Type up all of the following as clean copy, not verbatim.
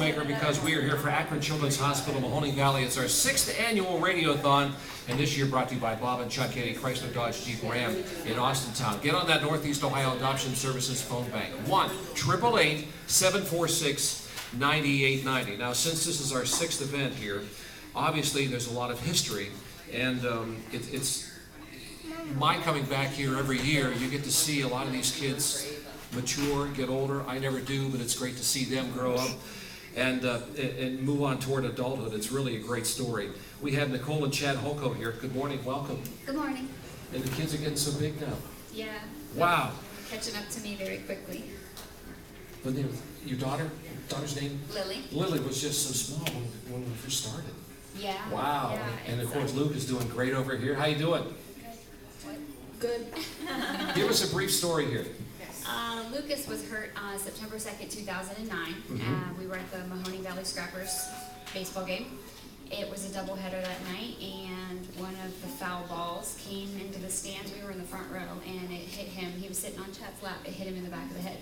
troublemaker because we are here for Akron Children's Hospital, Mahoning Valley. It's our 6th annual Radiothon, and this year brought to you by Bob and Chuck Eddy, Chrysler Dodge Jeep Ram in Austintown. Get on that Northeast Ohio Adoption Services phone bank. 1-888-746-9890. Now, since this is our 6th event here, obviously there's a lot of history, and it's my coming back here every year. You get to see a lot of these kids mature, get older. I never do, but it's great to see them grow up and move on toward adulthood. It's really a great story. We have Nicole and Chad Holko here. Good morning, welcome. Good morning. And the kids are getting so big now. Yeah. Wow. Catching up to me very quickly. But your daughter's name? Lily. Lily was just so small when we first started. Yeah. Wow. Yeah, and of course, Luke is doing great over here. How you doing? Good. Give us a brief story here. Lucas was hurt on September 2nd, 2009. We were at the Mahoning Valley Scrappers baseball game. It was a doubleheader that night, and one of the foul balls came into the stands. We were in the front row, and it hit him. He was sitting on Chad's lap. It hit him in the back of the head.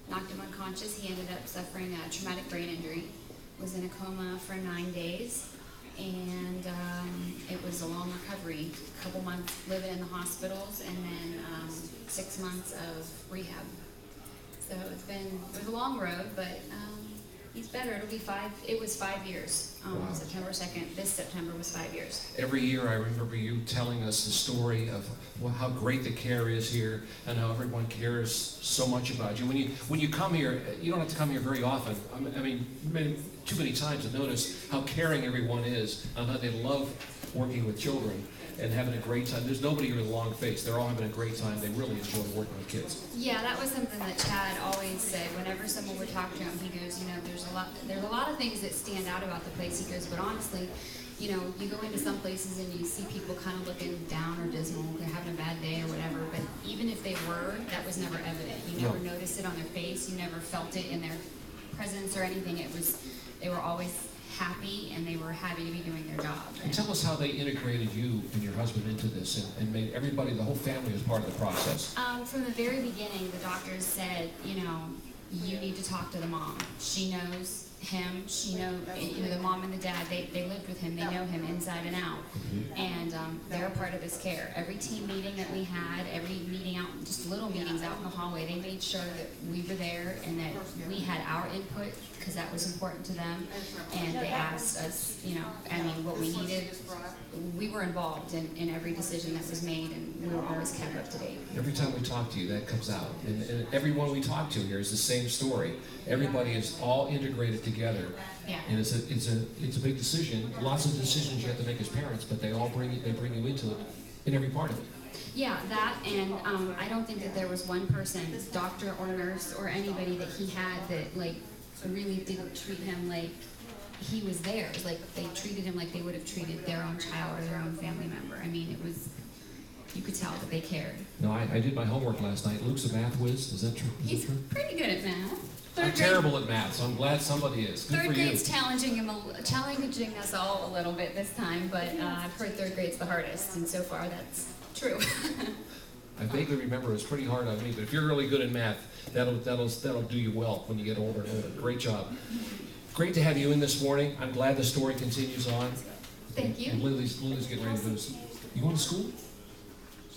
Knocked him unconscious. He ended up suffering a traumatic brain injury. Was in a coma for 9 days. And it was a long recovery, a couple months living in the hospitals, and then 6 months of rehab. So it was a long road, but he's better. It was 5 years, Wow. September 2nd. This September was 5 years. Every year I remember you telling us the story of how great the care is here and how everyone cares so much about you. When you come here, you don't have to come here very often. I mean too many times to notice how caring everyone is and how they love working with children and having a great time. There's nobody here with a long face. They're all having a great time. They really enjoy working with kids. Yeah, that was something that Chad always said. Whenever someone would talk to him, he goes, there's a lot of things that stand out about the place. He goes, but honestly, you go into some places and you see people kind of looking down or dismal, they're having a bad day or whatever, but even if they were, that was never evident. You never noticed it on their face, you never felt it in their presence or anything. They were always happy, and they were happy to be doing their job. And tell us how they integrated you and your husband into this and made everybody, the whole family, as part of the process. From the very beginning, the doctors said, you need to talk to the mom. She knows him, the mom and the dad, they lived with him, they know him inside and out, and they're a part of this care. Every team meeting that we had, every meeting out, just little meetings out in the hallway, they made sure that we were there and that we had our input, because that was important to them, and they asked us, what we needed. We were involved in every decision that was made, and we were always kept up to date. Every time we talk to you, that comes out. And everyone we talk to here is the same story. Everybody is all integrated together. Yeah. And it's a big decision. Lots of decisions you have to make as parents, but they bring you into it in every part of it. Yeah, that, and I don't think that there was one person, doctor or nurse or anybody that he had that really didn't treat him like he was theirs. Like they treated him like they would have treated their own child or their own family member. I mean, you could tell that they cared. No, I did my homework last night. Luke's a math whiz. Is that true? He's pretty good at math. I'm terrible at math, so I'm glad somebody is. Good for you. Third grade's challenging us all a little bit this time, but I've heard third grade's the hardest, and so far that's true. I vaguely remember it was pretty hard on me, but if you're really good in math, that'll do you well when you get older and older. Great job. Great to have you in this morning. I'm glad the story continues on. Thank you. And Lily's getting ready to go to school. You going to school?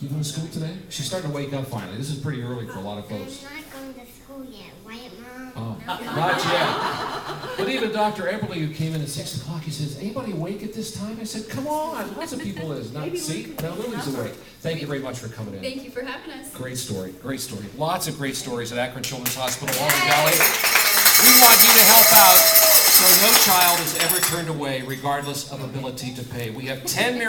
You going to school today? She's starting to wake up finally. This is pretty early for a lot of folks. I'm not going to school yet, right, Mom? Oh, not yet. But even Dr. Eberly, who came in at 6 o'clock, he says, anybody awake at this time? I said, come on. Lots of people is. Not, see? Now Lily's awake. Thank you very much for coming in. Thank you for having us. Great story. Great story. Lots of great stories at Akron Children's Hospital, Mahoning Valley. We want you to help out so no child is ever turned away, regardless of ability to pay. We have 10